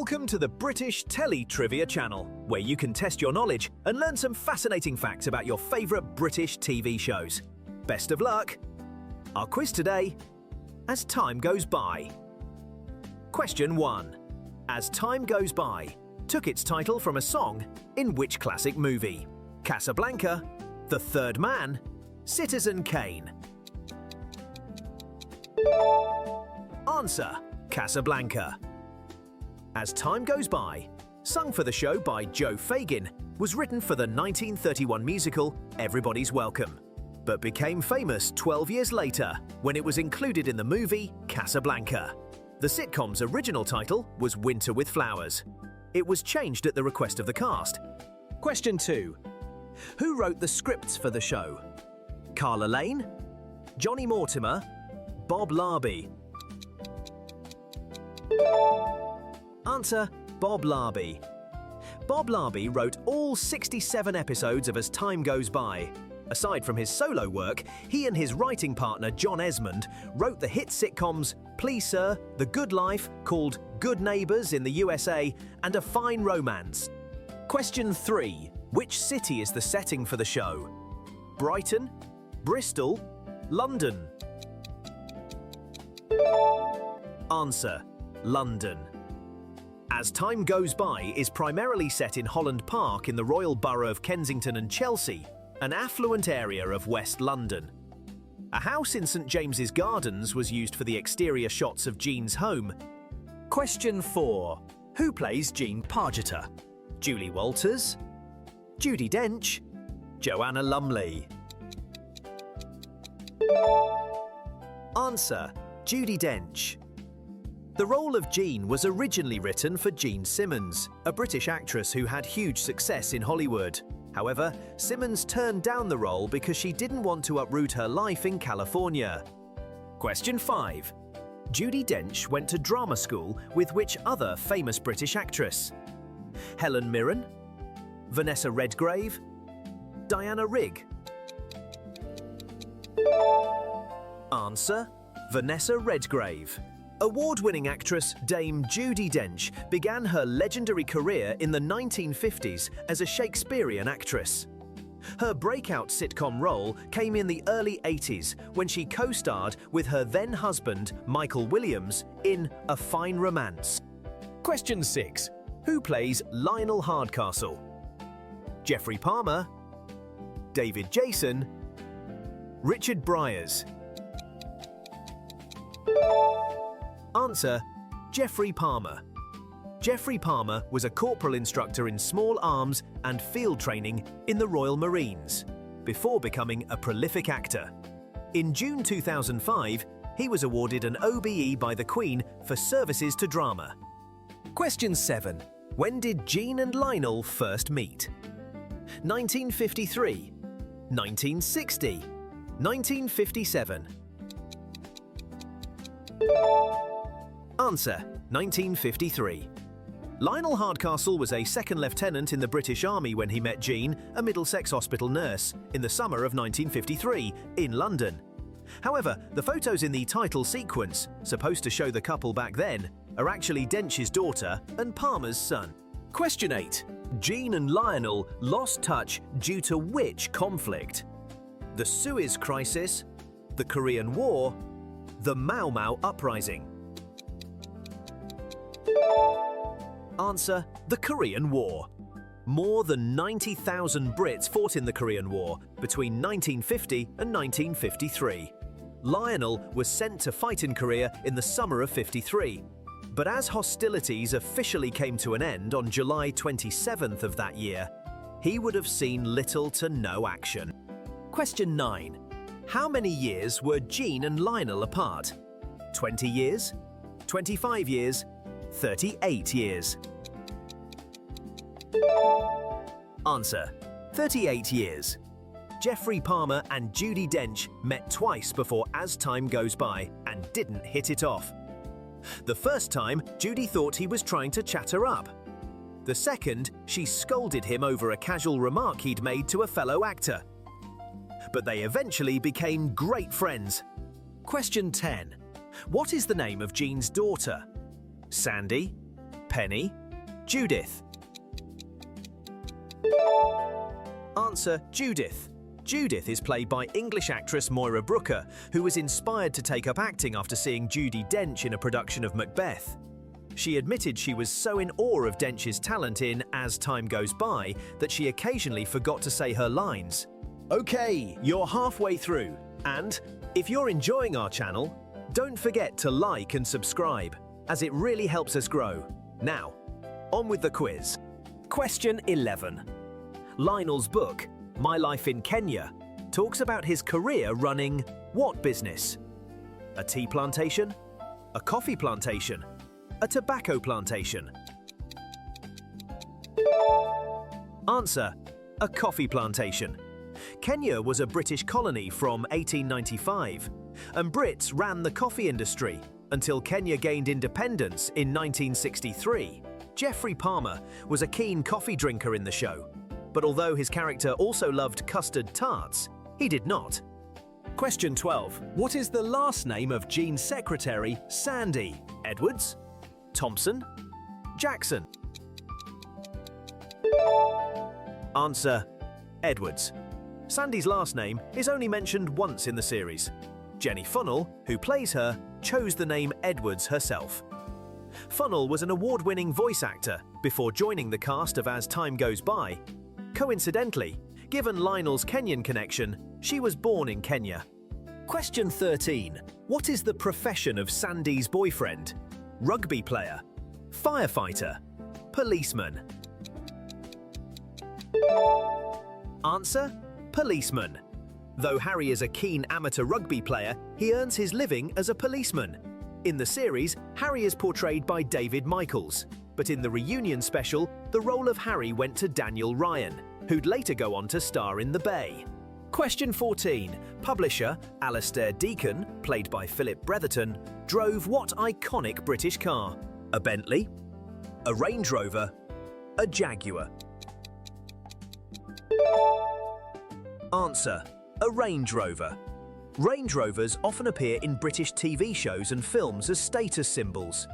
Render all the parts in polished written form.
Welcome to the British Telly Trivia Channel, where you can test your knowledge and learn some fascinating facts about your favourite British TV shows. Best of luck! Our quiz today: As Time Goes By. Question 1. As Time Goes By took its title from a song in which classic movie? Casablanca, The Third Man, Citizen Kane. Answer: Casablanca. As Time Goes By, sung for the show by Joe Fagin, was written for the 1931 musical Everybody's Welcome, but became famous 12 years later when it was included in the movie Casablanca. The sitcom's original title was Winter with Flowers. It was changed at the request of the cast. Question 2. Who wrote the scripts for the show? Carla Lane, Johnny Mortimer, Bob Larby. Answer: Bob Larby. Bob Larby wrote all 67 episodes of As Time Goes By. Aside from his solo work, he and his writing partner John Esmond wrote the hit sitcoms Please Sir, The Good Life, called Good Neighbours in the USA, and A Fine Romance. Question 3. Which city is the setting for the show? Brighton, Bristol, London. Answer: London. As Time Goes By is primarily set in Holland Park in the Royal Borough of Kensington and Chelsea, an affluent area of West London. A house in St James's Gardens was used for the exterior shots of Jean's home. Question 4. Who plays Jean Pargeter? Julie Walters, Judi Dench, Joanna Lumley. Answer: Judi Dench. The role of Jean was originally written for Jean Simmons, a British actress who had huge success in Hollywood. However, Simmons turned down the role because she didn't want to uproot her life in California. Question 5. Judi Dench went to drama school with which other famous British actress? Helen Mirren, Vanessa Redgrave, Diana Rigg. Answer: Vanessa Redgrave. Award-winning actress Dame Judi Dench began her legendary career in the 1950s as a Shakespearean actress. Her breakout sitcom role came in the early 80s when she co-starred with her then-husband Michael Williams in A Fine Romance. Question 6. Who plays Lionel Hardcastle? Geoffrey Palmer, David Jason, Richard Bryars. Answer: Geoffrey Palmer. Geoffrey Palmer was a corporal instructor in small arms and field training in the Royal Marines, before becoming a prolific actor. In June 2005, he was awarded an OBE by the Queen for services to drama. Question 7. When did Jean and Lionel first meet? 1953, 1960, 1957. Answer: 1953. Lionel Hardcastle was a second lieutenant in the British Army when he met Jean, a Middlesex hospital nurse, in the summer of 1953 in London. However, the photos in the title sequence, supposed to show the couple back then, are actually Dench's daughter and Palmer's son. Question 8. Jean and Lionel lost touch due to which conflict? The Suez Crisis, the Korean War, the Mau Mau Uprising. Answer: the Korean War. More than 90,000 Brits fought in the Korean War between 1950 and 1953. Lionel was sent to fight in Korea in the summer of '53, but as hostilities officially came to an end on July 27th of that year, he would have seen little to no action. Question 9. How many years were Jean and Lionel apart? 20 years? 25 years? 38 years. Answer: 38 years. Geoffrey Palmer and Judi Dench met twice before As Time Goes By and didn't hit it off. The first time, Judi thought he was trying to chat her up. The second, she scolded him over a casual remark he'd made to a fellow actor. But they eventually became great friends. Question 10. What is the name of Jean's daughter? Sandy, Penny, Judith. Answer: Judith. Judith is played by English actress Moira Brooker, who was inspired to take up acting after seeing Judi Dench in a production of Macbeth. She admitted she was so in awe of Dench's talent in As Time Goes By that she occasionally forgot to say her lines. Okay, you're halfway through, and if you're enjoying our channel, don't forget to like and subscribe, as it really helps us grow. Now, on with the quiz. Question 11. Lionel's book, My Life in Kenya, talks about his career running what business? A tea plantation? A coffee plantation? A tobacco plantation? Answer: a coffee plantation. Kenya was a British colony from 1895, and Brits ran the coffee industry until Kenya gained independence in 1963. Geoffrey Palmer was a keen coffee drinker in the show, but although his character also loved custard tarts, he did not. Question 12. What is the last name of Gene's secretary, Sandy? Edwards? Thompson? Jackson? Answer: Edwards. Sandy's last name is only mentioned once in the series. Jenny Funnell, who plays her, chose the name Edwards herself. Funnell was an award-winning voice actor before joining the cast of As Time Goes By. Coincidentally, given Lionel's Kenyan connection, she was born in Kenya. Question 13. What is the profession of Sandy's boyfriend? Rugby player, firefighter, policeman? Answer: policeman. Though Harry is a keen amateur rugby player, he earns his living as a policeman. In the series, Harry is portrayed by David Michaels, but in the reunion special, the role of Harry went to Daniel Ryan, who'd later go on to star in The Bay. Question 14. Publisher Alastair Deacon, played by Philip Bretherton, drove what iconic British car? A Bentley? A Range Rover? A Jaguar? Answer: a Range Rover. Range Rovers often appear in British TV shows and films as status symbols.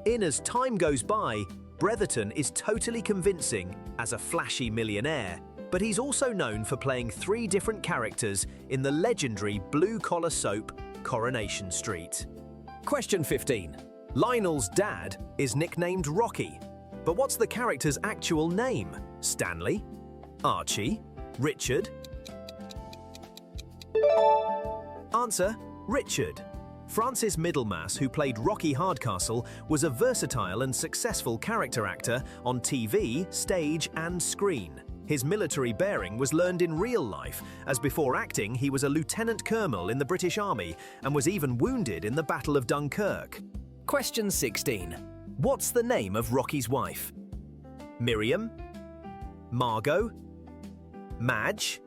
In As Time Goes By, Bretherton is totally convincing as a flashy millionaire, but he's also known for playing 3 different characters in the legendary blue-collar soap Coronation Street. Question 15. Lionel's dad is nicknamed Rocky, but what's the character's actual name? Stanley? Archie? Richard? Answer: Richard. Francis Middlemass, who played Rocky Hardcastle, was a versatile and successful character actor on TV, stage, and screen. His military bearing was learned in real life, as before acting he was a lieutenant colonel in the British Army and was even wounded in the Battle of Dunkirk. Question 16. What's the name of Rocky's wife? Miriam? Margot? Madge?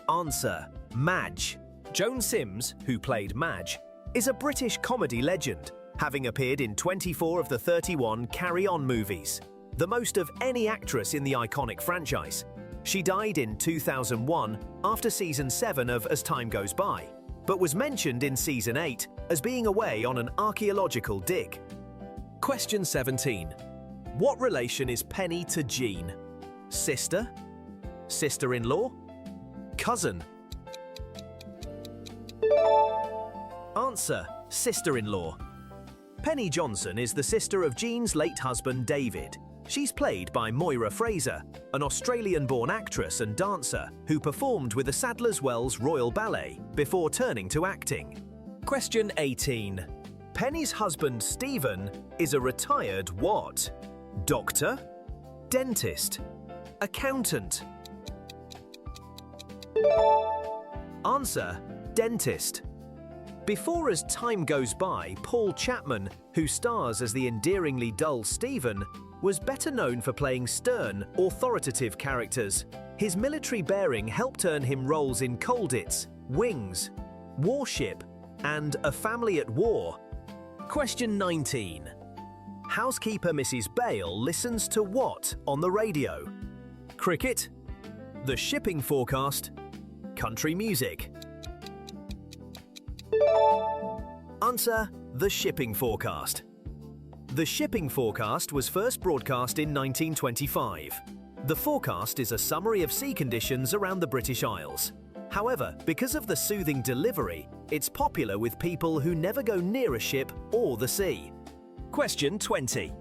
Answer: Madge. Joan Sims, who played Madge, is a British comedy legend, having appeared in 24 of the 31 Carry On movies, the most of any actress in the iconic franchise. She died in 2001 after Season 7 of As Time Goes By, but was mentioned in Season 8 as being away on an archaeological dig. Question 17. What relation is Penny to Gene? Sister? Sister-in-law? Cousin? Answer: sister-in-law. Penny Johnson is the sister of Gene's late husband David. She's played by Moira Fraser, an Australian-born actress and dancer who performed with the Sadler's Wells Royal Ballet before turning to acting. Question 18. Penny's husband Stephen is a retired what? Doctor? Dentist? Accountant? Answer: dentist. Before As Time Goes By, Paul Chapman, who stars as the endearingly dull Stephen, was better known for playing stern, authoritative characters. His military bearing helped earn him roles in Colditz, Wings, Warship, and A Family at War. Question 19. Housekeeper Mrs. Bale listens to what on the radio? Cricket? The shipping forecast? Country music? Answer: The shipping forecast. The shipping forecast was first broadcast in 1925. The forecast is a summary of sea conditions around the British Isles. However, because of the soothing delivery, it's popular with people who never go near a ship or the sea. Question 20.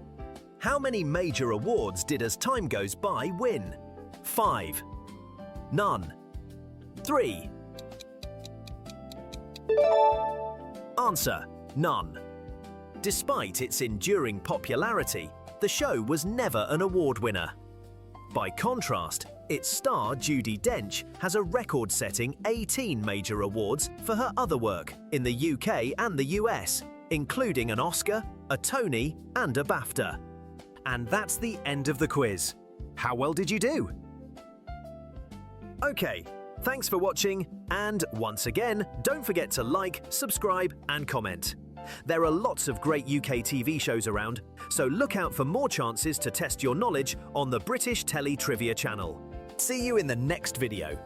How many major awards did As Time Goes By win? 5. None. 3. Answer: none. Despite its enduring popularity, the show was never an award winner. By contrast, its star Judi Dench has a record-setting 18 major awards for her other work in the UK and the US, including an Oscar, a Tony, and a BAFTA. And that's the end of the quiz. How well did you do? Okay, thanks for watching, and once again, don't forget to like, subscribe, and comment. There are lots of great UK TV shows around, so look out for more chances to test your knowledge on the British Telly Trivia channel. See you in the next video.